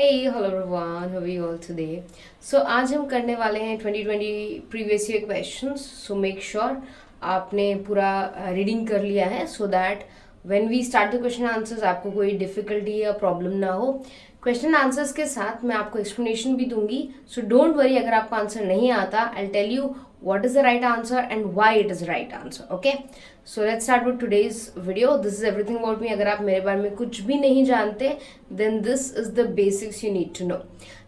Hey, hello everyone, how are you all today? So आज हम करने वाले हैं 2020 previous year questions. So make sure आपने पूरा रीडिंग कर लिया है so that when we start the question answers आपको कोई डिफिकल्टी या प्रॉब्लम ना हो. क्वेश्चन आंसर्स के साथ मैं आपको एक्सप्लेनेशन भी दूंगी. सो डोंट वरी अगर आपको आंसर नहीं आता. I tell you what is the right answer and why it is the right answer. Okay, so let's start with today's video. This is everything about me. अगर आप मेरे बारे में कुछ भी नहीं जानते then this is the basics you need to know.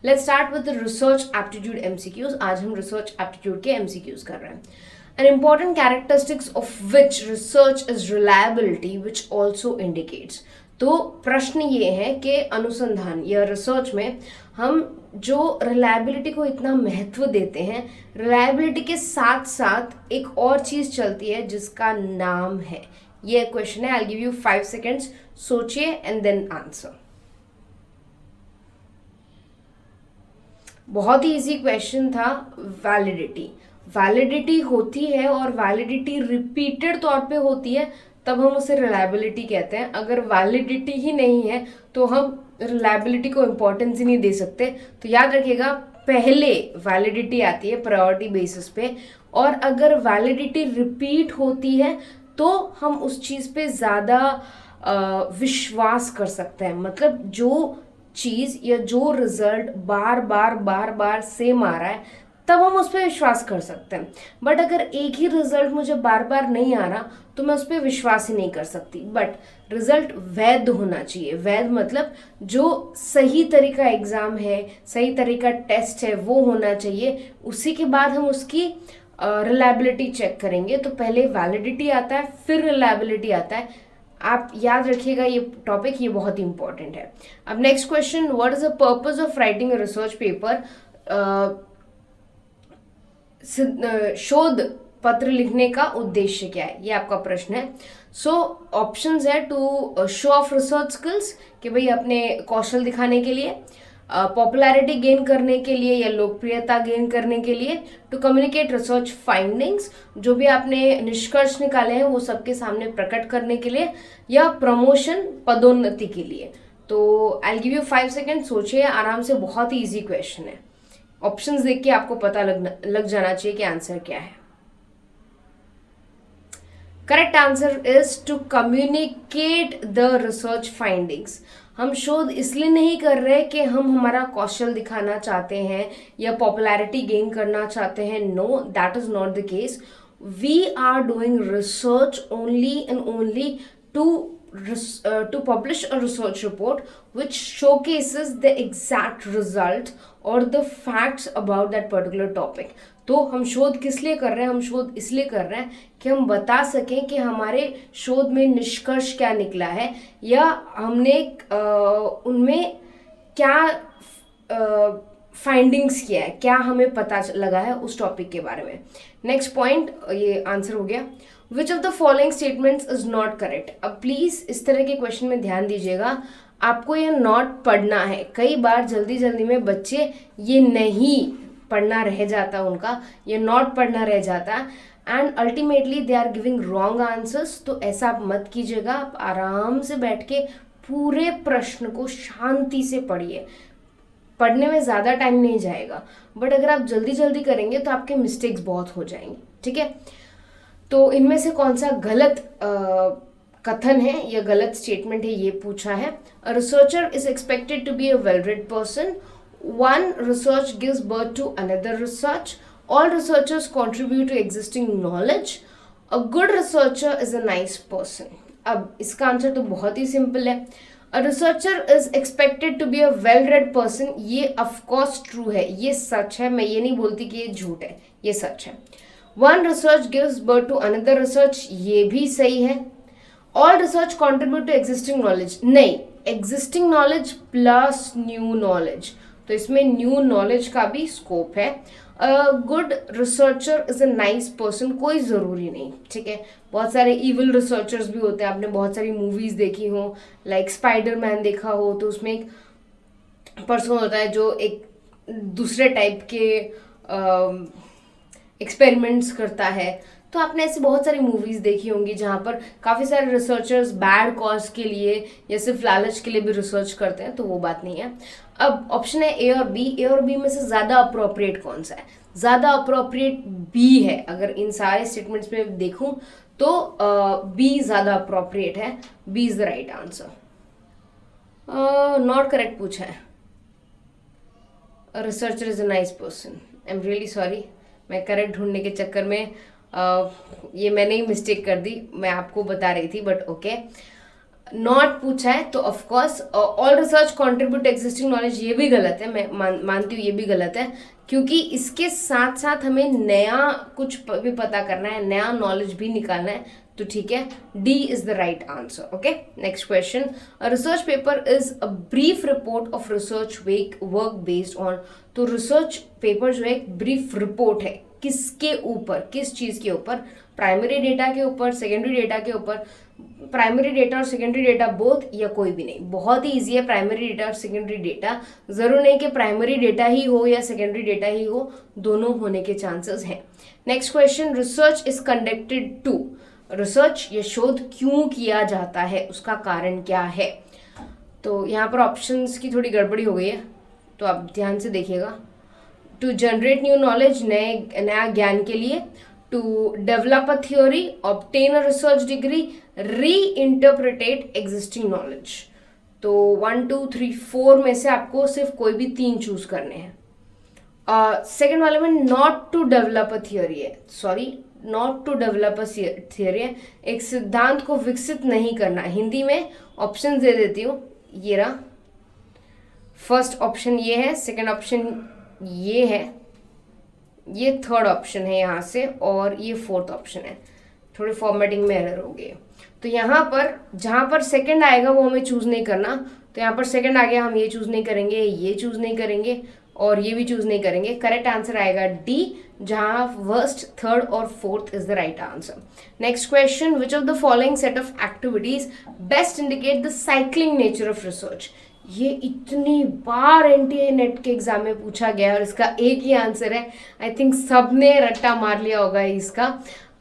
Let's start with the research aptitude MCQs. आज हम research aptitude के MCQs कर रहे हैं. An important characteristics of which research is reliability, which also indicates. तो प्रश्न ये है कि अनुसंधान या रिसर्च में हम जो रिलायबिलिटी को इतना महत्व देते हैं, रिलायबिलिटी के साथ साथ एक और चीज़ चलती है जिसका नाम है. ये क्वेश्चन है. आई गिव यू 5 सेकेंड्स, सोचिए एंड देन आंसर. बहुत ही इजी क्वेश्चन था. वैलिडिटी होती है और वैलिडिटी रिपीटेड तौर पे होती है तब हम उसे रिलायबिलिटी कहते हैं. अगर वैलिडिटी ही नहीं है तो हम रिलायबिलिटी को इम्पोर्टेंस ही नहीं दे सकते. तो याद रखिएगा, पहले वैलिडिटी आती है प्रायोरिटी बेसिस पे, और अगर वैलिडिटी रिपीट होती है तो हम उस चीज़ पे ज़्यादा विश्वास कर सकते हैं. मतलब जो चीज़ या जो रिजल्ट बार बार सेम आ रहा है तब हम उस पर विश्वास कर सकते हैं. बट अगर एक ही रिजल्ट मुझे बार बार नहीं आ रहा तो मैं उस पर विश्वास ही नहीं कर सकती. बट रिजल्ट वैध होना चाहिए. वैध मतलब जो सही तरीका एग्ज़ाम है, सही तरीका टेस्ट है, वो होना चाहिए. उसी के बाद हम उसकी रिलायबिलिटी चेक करेंगे. तो पहले वैलिडिटी आता है, फिर रिलायबिलिटी आता है. आप याद रखिएगा ये टॉपिक, ये बहुत ही इंपॉर्टेंट है. अब next question, what is the purpose of writing a research paper. शोध पत्र लिखने का उद्देश्य क्या है, ये आपका प्रश्न है. सो ऑप्शंस है to show off research skills, कि भाई अपने कौशल दिखाने के लिए, पॉपुलैरिटी गेन करने के लिए या लोकप्रियता गेन करने के लिए, टू कम्युनिकेट रिसर्च फाइंडिंग्स, जो भी आपने निष्कर्ष निकाले हैं वो सबके सामने प्रकट करने के लिए, या प्रमोशन पदोन्नति के लिए. तो आई गिव यू 5 सेकेंड, सोचिए आराम से. बहुत ही इजी क्वेश्चन है. ऑप्शंस देख के आपको पता लग जाना चाहिए कि आंसर क्या है. Correct answer is to communicate the research findings. हम शोध इसलिए नहीं कर रहे कि हम हमारा कौशल दिखाना चाहते हैं या पॉपुलैरिटी गेन करना चाहते हैं. No, that is not the case. We are doing research only and only to publish a research report which showcases the exact result or the facts about that particular topic. तो हम शोध किस लिए कर रहे हैं? हम शोध इसलिए कर रहे हैं कि हम बता सकें कि हमारे शोध में निष्कर्ष क्या निकला है, या हमने उनमें क्या फाइंडिंग्स किया है, क्या हमें पता लगा है उस टॉपिक के बारे में. नेक्स्ट पॉइंट, ये आंसर हो गया. विच of the following statements is not correct. अब प्लीज इस तरह के क्वेश्चन में ध्यान दीजिएगा. आपको ये नॉट पढ़ना है. कई बार जल्दी में बच्चे ये नहीं पढ़ना रह जाता, उनका ये नॉट पढ़ना रह जाता, and ultimately they are giving wrong answers. तो ऐसा आप मत कीजिएगा. आप आराम से बैठ के पूरे प्रश्न को शांति से पढ़िए. पढ़ने में ज़्यादा टाइम नहीं जाएगा, बट अगर आप जल्दी करेंगे तो आपके मिस्टेक्स बहुत हो जाएंगे. ठीक है, तो इनमें से कौन सा गलत कथन है या गलत स्टेटमेंट है, ये पूछा है. A researcher is expected to be a well read person. One research gives birth to another research. All researchers contribute to existing knowledge. A good researcher is a nice person. अब इसका answer तो बहुत ही simple है. A researcher is expected to be a well-read person. ये of course true है, ये सच है. मैं ये नहीं बोलती कि ये झूठ है, ये सच है. One research gives birth to another research, ये भी सही है. All research contribute to existing knowledge, नहीं, existing knowledge plus new knowledge. तो इसमें new knowledge का भी स्कोप है. Good researcher is a nice person, कोई ज़रूरी नहीं. ठीक है, बहुत सारे इविल रिसर्चर्स भी होते हैं. आपने बहुत सारी मूवीज़ देखी हो, लाइक स्पाइडरमैन देखा हो, तो उसमें एक पर्सन होता है जो एक दूसरे टाइप के एक्सपेरिमेंट्स करता है। तो आपने ऐसी बहुत सारी मूवीज देखी होंगी जहाँ पर काफी सारे रिसर्चर्स बैड कॉज के लिए या सिर्फ लालच के लिए भी रिसर्च करते हैं, तो वो बात नहीं है। अब ऑप्शन है ए और बी। ए और बी में से ज्यादा अप्रोप्रिएट कौन सा है? ज्यादा अप्रोप्रिएट बी है। अगर इन सारे स्टेटमेंट्स में देखूं तो बी ज्यादा अप्रोप्रिएट है। B is the right answer. Not correct पूछा है। Researcher is a nice person. I am really sorry, मैं करेक्ट ढूंढने के चक्कर में ये मैंने ही मिस्टेक कर दी, मैं आपको बता रही थी, बट ओके। नॉट पूछा है तो of course all research contribute existing knowledge, ये भी गलत है। मैं मानती हूँ ये भी गलत है, क्योंकि इसके साथ साथ हमें नया कुछ भी पता करना है, नया नॉलेज भी निकालना है, तो ठीक है, D is the right answer. Okay, next question. A research paper is a brief report of research work based on. तो रिसर्च पेपर जो है एक ब्रीफ रिपोर्ट है, किसके ऊपर, किस चीज के ऊपर? प्राइमरी डेटा के ऊपर, सेकेंडरी डेटा के ऊपर, प्राइमरी डेटा और सेकेंडरी डेटा बोथ, या कोई भी नहीं। बहुत ही इजी है प्राइमरी डेटा और सेकेंडरी डेटा। जरूर नहीं कि प्राइमरी डेटा ही हो या सेकेंडरी डेटा ही हो, दोनों होने के चांसेस हैं। Next question. Research is conducted to. Research या शोध क्यों किया जाता है, उसका कारण क्या है? तो यहाँ पर ऑप्शंस की थोड़ी गड़बड़ी हो गई है, तो आप ध्यान से देखिएगा। टू जनरेट न्यू नॉलेज, नया ज्ञान के लिए। To develop a theory, obtain a research degree, reinterpret existing knowledge. तो 1 2 3 4 में से आपको सिर्फ कोई भी 3 चूज करने हैं। सेकेंड वाले में not to develop a theory है, sorry, not to develop a theory है, एक सिद्धांत को विकसित नहीं करना। हिंदी में ऑप्शन दे देती हूँ, ये रहा। फर्स्ट ऑप्शन ये है, सेकेंड ऑप्शन ये है, ये थर्ड ऑप्शन है यहाँ से, और ये फोर्थ ऑप्शन है। थोड़ी फॉर्मेटिंग में एरर हो गई। तो यहाँ पर जहाँ पर सेकंड आएगा वो हमें चूज नहीं करना। तो यहाँ पर सेकंड आ गया, हम ये चूज नहीं करेंगे, ये चूज नहीं करेंगे, और ये भी चूज नहीं करेंगे। करेक्ट आंसर आएगा डी, जहाँ फर्स्ट, थर्ड और fourth is the right answer. Next question. Which of the following set of activities best indicate the cycling nature of research? ये इतनी बार एनटीए नेट के एग्जाम में पूछा गया और इसका एक ही आंसर है। आई थिंक सबने रट्टा मार लिया होगा इसका।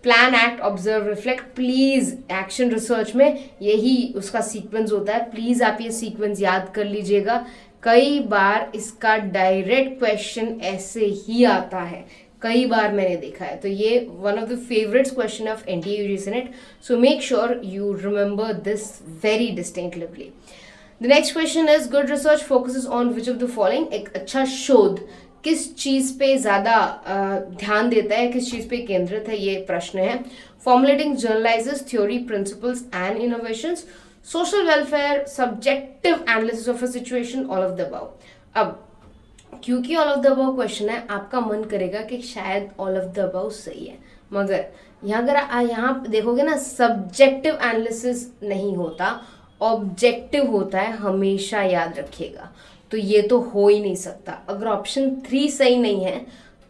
Plan, act, observe, reflect. Please, action research में यही उसका सीक्वेंस होता है। प्लीज आप ये सीक्वेंस याद कर लीजिएगा। कई बार इसका डायरेक्ट क्वेश्चन ऐसे ही आता है, कई बार मैंने देखा है। तो ये one of the favourites question of NTA UGC net, so make sure you remember this very distinctively. The next question is good research focuses on which of the following? एक अच्छा शोध किस चीज पे ज्यादा ध्यान देता है, किस चीज पे केंद्रित है, ये प्रश्न है। Formulating generalises theory, principles and innovations, social welfare, subjective analysis of a situation, all of the above. अब क्योंकि all of the above question है, आपका मन करेगा कि शायद ऑल ऑफ द अबव सही है, मगर यहाँ अगर यहाँ देखोगे ना, सब्जेक्टिव एनालिसिस नहीं होता, ऑब्जेक्टिव होता है, हमेशा याद रखिएगा। तो ये तो हो ही नहीं सकता। अगर ऑप्शन 3 सही नहीं है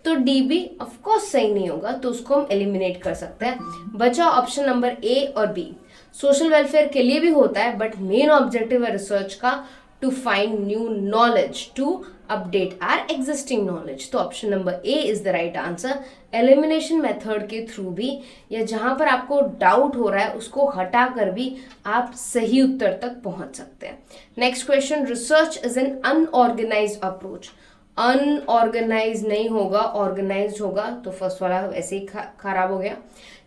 तो डी भी ऑफकोर्स सही नहीं होगा, तो उसको हम एलिमिनेट कर सकते हैं। बचा ऑप्शन नंबर ए और बी। सोशल वेलफेयर के लिए भी होता है, बट मेन ऑब्जेक्टिव है रिसर्च का to find new knowledge, to update our existing knowledge. तो option number A is the right answer. Elimination method के थ्रू भी, या जहां पर आपको डाउट हो रहा है उसको हटा कर भी आप सही उत्तर तक पहुंच सकते हैं। Next question. Research is an unorganized approach. Unorganize नहीं होगा, ऑर्गेनाइज्ड होगा, तो फर्स्ट वाला वैसे ही खराब हो गया।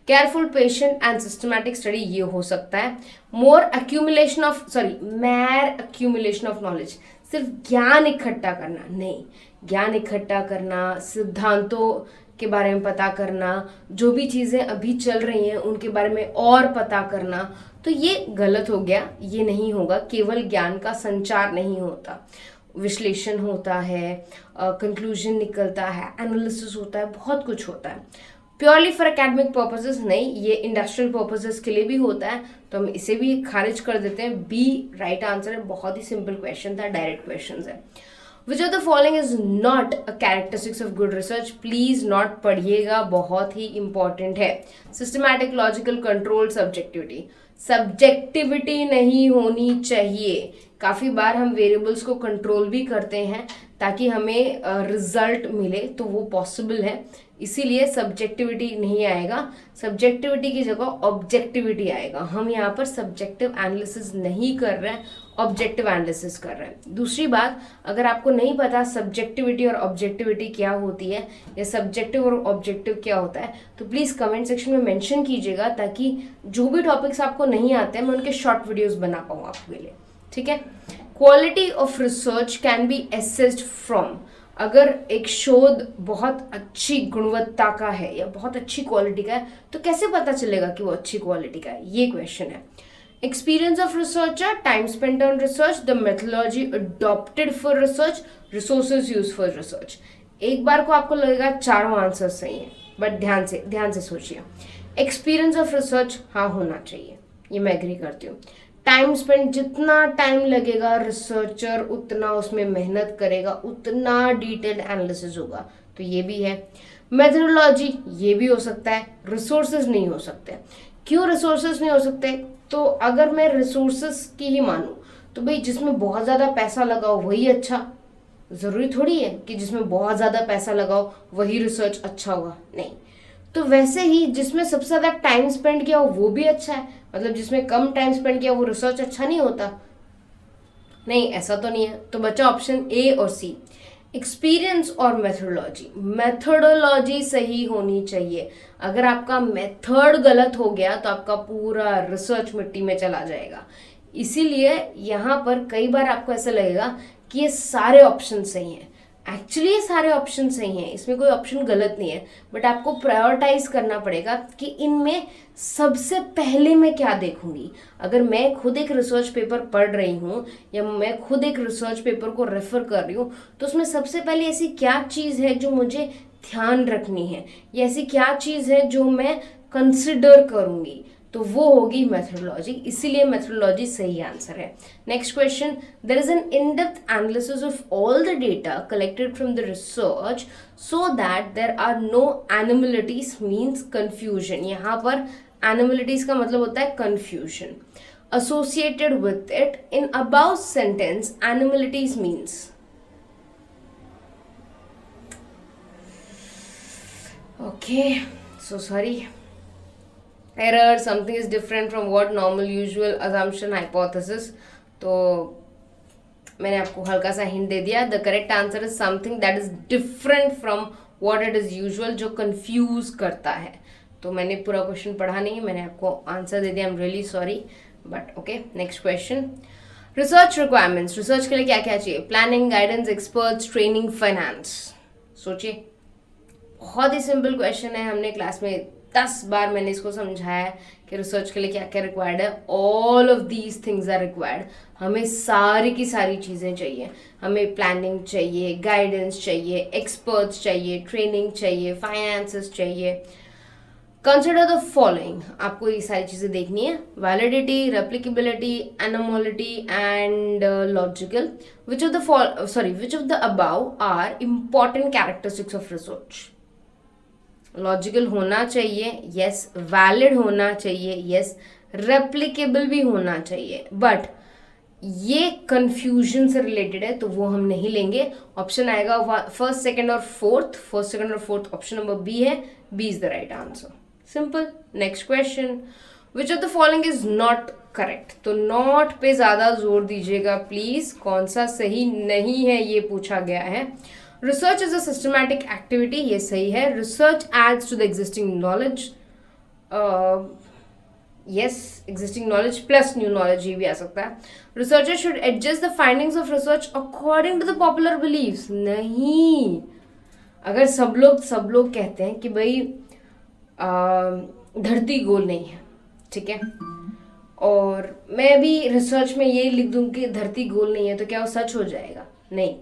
Careful, patient and systematic study, ये हो सकता है। More accumulation of, sorry, mere accumulation of knowledge, सिर्फ ज्ञान इकट्ठा करना नहीं, ज्ञान इकट्ठा करना, सिद्धांतों के बारे में पता करना, जो भी चीजें अभी चल रही हैं उनके बारे में और पता करना, तो ये गलत हो गया, ये नहीं होगा। केवल ज्ञान का संचार नहीं होता, विश्लेषण होता है, कंक्लूजन निकलता है, एनालिसिस होता है, बहुत कुछ होता है। प्योरली फॉर एकेडमिक पर्पसेस नहीं, ये इंडस्ट्रियल पर्पसेस के लिए भी होता है, तो हम इसे भी खारिज कर देते हैं। बी राइट आंसर है। बहुत ही सिंपल क्वेश्चन था, डायरेक्ट क्वेश्चन है। विच of the following is not a characteristics of good research, please not पढ़िएगा, बहुत ही इंपॉर्टेंट है। Systematic, logical, control, subjectivity. Subjectivity नहीं होनी चाहिए। काफ़ी बार हम वेरिएबल्स को कंट्रोल भी करते हैं ताकि हमें रिजल्ट मिले, तो वो पॉसिबल है, इसीलिए सब्जेक्टिविटी नहीं आएगा। सब्जेक्टिविटी की जगह ऑब्जेक्टिविटी आएगा। हम यहाँ पर सब्जेक्टिव एनालिसिस नहीं कर रहे हैं, ऑब्जेक्टिव एनालिसिस कर रहे हैं। दूसरी बात, अगर आपको नहीं पता सब्जेक्टिविटी और ऑब्जेक्टिविटी क्या होती है या सब्जेक्टिव और ऑब्जेक्टिव क्या होता है, तो प्लीज़ कमेंट सेक्शन में मेंशन कीजिएगा, ताकि जो भी टॉपिक्स आपको नहीं आते हैं मैं उनके शॉर्ट वीडियोस बना पाऊँ आपके लिए, ठीक है। Quality of research can be assessed from, अगर एक शोध बहुत अच्छी गुणवत्ता का है या बहुत अच्छी क्वालिटी का है तो कैसे पता चलेगा कि वो अच्छी क्वालिटी का है, ये क्वेश्चन है। Experience of researcher, time spent on research, the methodology adopted for research, resources use for research. एक बार को आपको लगेगा चारों आंसर सही है, बट ध्यान से सोचिए। एक्सपीरियंस ऑफ रिसर्च हाँ होना चाहिए, ये मैं एग्री करती हूँ। टाइम स्पेंड, जितना टाइम लगेगा रिसर्चर उतना उसमें मेहनत करेगा, उतना डिटेल्ड एनालिसिस होगा, तो ये भी है। मेथोडोलॉजी, ये भी हो सकता है। रिसोर्सेज नहीं हो सकते। क्यों रिसोर्सेज नहीं हो सकते? तो अगर मैं रिसोर्सेज की ही मानूं तो भाई जिसमें बहुत ज़्यादा पैसा लगाओ वही अच्छा, ज़रूरी थोड़ी है कि जिसमें बहुत ज़्यादा पैसा लगाओ वही रिसर्च अच्छा होगा, नहीं। तो वैसे ही जिसमें सबसे ज़्यादा टाइम स्पेंड किया हो वो भी अच्छा है, मतलब जिसमें कम टाइम स्पेंड किया वो रिसर्च अच्छा नहीं होता? नहीं, ऐसा तो नहीं है। तो बचा ऑप्शन ए और सी, एक्सपीरियंस और मेथोडोलॉजी। मेथोडोलॉजी सही होनी चाहिए। अगर आपका मेथड गलत हो गया तो आपका पूरा रिसर्च मिट्टी में चला जाएगा। इसीलिए यहाँ पर कई बार आपको ऐसा लगेगा कि ये सारे ऑप्शन सही हैं। एक्चुअली ये सारे ऑप्शन सही हैं, इसमें कोई ऑप्शन गलत नहीं है, बट आपको प्रायोरिटाइज करना पड़ेगा कि इनमें सबसे पहले मैं क्या देखूंगी। अगर मैं खुद एक रिसर्च पेपर पढ़ रही हूँ या मैं खुद एक रिसर्च पेपर को रेफर कर रही हूँ, तो उसमें सबसे पहले ऐसी क्या चीज़ है जो मुझे ध्यान रखनी है, या ऐसी क्या चीज़ है जो मैं कंसिडर करूँगी, तो वो होगी मेथोडोलॉजी। इसीलिए मेथोडोलॉजी सही आंसर है। Next question, there is an in depth analysis of all the data collected from the research so that there are no anomalities means confusion. यहाँ पर एनोमैलिटीज का मतलब होता है confusion associated with it in above sentence anomalies means। okay, so sorry, error, something is different from what normal, usual, assumption, hypothesis। तो मैंने आपको हल्का सा हिंट दे दिया। The correct answer is something that is different from what it is usual, जो confuse करता है। तो मैंने पूरा क्वेश्चन पढ़ा नहीं है, मैंने आपको आंसर दे दिया। आई am really sorry, but okay. Next question, research requirements. Research के लिए क्या क्या चाहिए? Planning, guidance, experts, training, finance. सोचिए, बहुत ही सिंपल क्वेश्चन है। हमने क्लास में 10 बार मैंने इसको समझाया है कि रिसर्च के लिए क्या क्या रिक्वायर्ड है। All of these things are required. हमें सारी की सारी चीज़ें चाहिए। हमें प्लानिंग चाहिए, गाइडेंस चाहिए, एक्सपर्ट्स चाहिए, ट्रेनिंग चाहिए, फाइनेंसेस चाहिए। कंसिडर द फॉलोइंग, आपको ये सारी चीज़ें देखनी है। Validity, replicability, anomality and logical. Which of the above are important characteristics of research. Logical होना चाहिए, यस। वैलिड होना चाहिए, यस। रेप्लिकेबल भी होना चाहिए, बट ये कंफ्यूजन से रिलेटेड है तो वो हम नहीं लेंगे। ऑप्शन आएगा फर्स्ट, सेकंड और फोर्थ। फर्स्ट, सेकंड और फोर्थ ऑप्शन नंबर बी है। B is the right answer, simple. Next question, which of the following is not correct. तो नॉट पे ज्यादा जोर दीजिएगा प्लीज, कौन सा सही नहीं है ये पूछा गया है। Research is a systematic activity, ये सही है। Research adds to the existing knowledge, yes. Existing knowledge plus new knowledge, ये भी आ सकता है। Researcher should adjust the findings of research according to the popular beliefs, नहीं। अगर सब लोग कहते हैं कि भाई धरती गोल नहीं है, ठीक है, और मैं भी रिसर्च में ये लिख दूं कि धरती गोल नहीं है, तो क्या वो सच हो जाएगा? नहीं।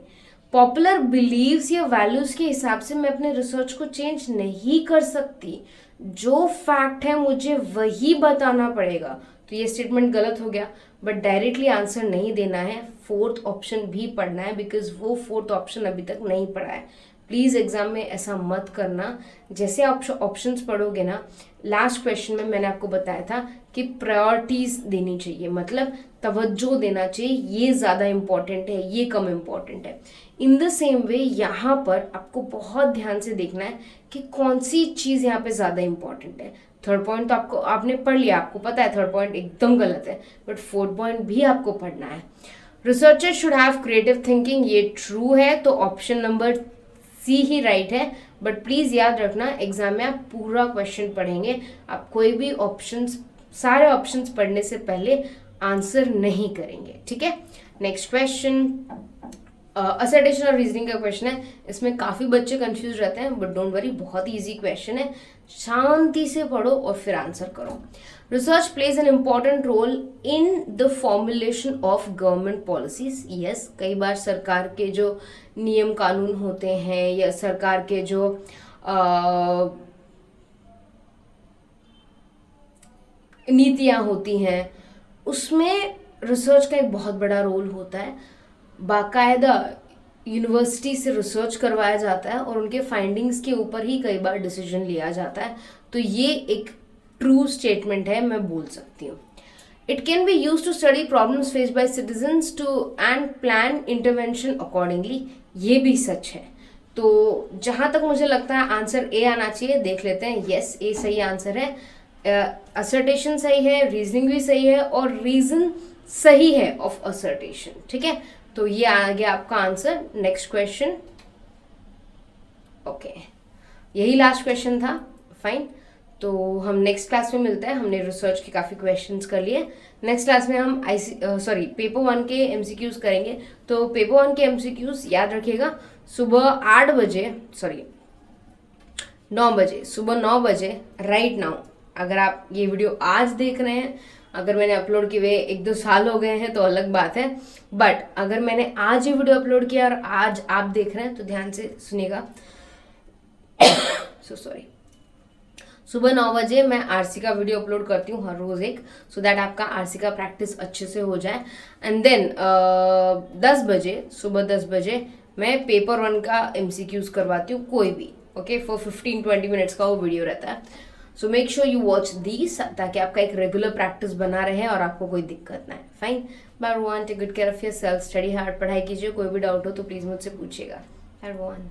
पॉपुलर बिलीव्स या वैल्यूज के हिसाब से मैं अपने रिसर्च को चेंज नहीं कर सकती। जो फैक्ट है मुझे वही बताना पड़ेगा। तो ये स्टेटमेंट गलत हो गया, बट डायरेक्टली आंसर नहीं देना है। फोर्थ ऑप्शन भी पढ़ना है, बिकॉज वो फोर्थ ऑप्शन अभी तक नहीं पढ़ा है। प्लीज़ एग्जाम में ऐसा मत करना। जैसे आप ऑप्शंस पढ़ोगे ना, लास्ट क्वेश्चन में मैंने आपको बताया था कि प्रायोरिटीज देनी चाहिए, मतलब तवज्जो देना चाहिए, ये ज़्यादा इम्पॉर्टेंट है, ये कम इम्पॉर्टेंट है। इन द सेम वे यहाँ पर आपको बहुत ध्यान से देखना है कि कौन सी चीज़ यहाँ पे ज़्यादा इम्पॉर्टेंट है। थर्ड पॉइंट तो आपने पढ़ लिया, आपको पता है थर्ड पॉइंट एकदम गलत है, बट फोर्थ पॉइंट भी आपको पढ़ना है। Researcher should have creative thinking, ये ट्रू है, तो ऑप्शन नंबर सी ही राइट है। बट प्लीज़ याद रखना, एग्जाम में आप पूरा क्वेश्चन पढ़ेंगे, आप कोई भी ऑप्शंस, सारे ऑप्शंस पढ़ने से पहले आंसर नहीं करेंगे, ठीक है। नेक्स्ट क्वेश्चन असर्टेशन और रीजनिंग का क्वेश्चन है। इसमें काफ़ी बच्चे कंफ्यूज रहते हैं, बट डोंट वरी, बहुत ही ईजी क्वेश्चन है। शांति से पढ़ो और फिर आंसर करो। Research plays an important role in the formulation of government policies. Yes, कई बार सरकार के जो नियम कानून होते हैं या सरकार के जो नीतियाँ होती हैं, उसमें रिसर्च का एक बहुत बड़ा रोल होता है। बाकायदा यूनिवर्सिटी से रिसर्च करवाया जाता है और उनके फाइंडिंग्स के ऊपर ही कई बार डिसीजन लिया जाता है। तो ये एक ट्रू स्टेटमेंट है, मैं बोल सकती हूँ। It can be use to study problems faced by citizens to and plan intervention accordingly, ये भी सच है। तो जहाँ तक मुझे लगता है आंसर ए आना चाहिए, देख लेते हैं। यस, ए सही आंसर है। असर्टेशन सही है, रीजनिंग भी सही है और रीजन सही है ऑफ असर्टेशन, ठीक है। तो ये आ गया आपका आंसर। नेक्स्ट क्वेश्चन, ओके, यही लास्ट क्वेश्चन था, फाइन। तो हम नेक्स्ट क्लास में मिलते हैं। हमने रिसर्च के काफ़ी क्वेश्चंस कर लिए। नेक्स्ट क्लास में हम पेपर 1 के एमसीक्यूज करेंगे। तो पेपर 1 के एमसीक्यूज याद रखिएगा, सुबह 9 बजे, सुबह 9 बजे राइट नाउ। अगर आप ये वीडियो आज देख रहे हैं, अगर मैंने अपलोड किए हुए 1-2 साल हो गए हैं तो अलग बात है, बट अगर मैंने आज ये वीडियो अपलोड किया और आज आप देख रहे हैं तो ध्यान से सुनिएगा। सॉरी, सुबह 9 बजे मैं आरसी का वीडियो अपलोड करती हूँ हर रोज़ एक, सो दैट आपका आरसी का प्रैक्टिस अच्छे से हो जाए। एंड देन 10 बजे, सुबह 10 बजे मैं पेपर 1 का एमसीक्यूज करवाती हूँ, कोई भी, ओके, फॉर 15-20 मिनट्स का वो वीडियो रहता है। सो make sure you watch these, ताकि आपका एक रेगुलर प्रैक्टिस बना रहे और आपको कोई दिक्कत ना है। Fine, bye everyone, take good care of yourself, study hard, पढ़ाई कीजिए। कोई भी डाउट हो तो प्लीज़ मुझसे पूछिएगा। एवरीवन।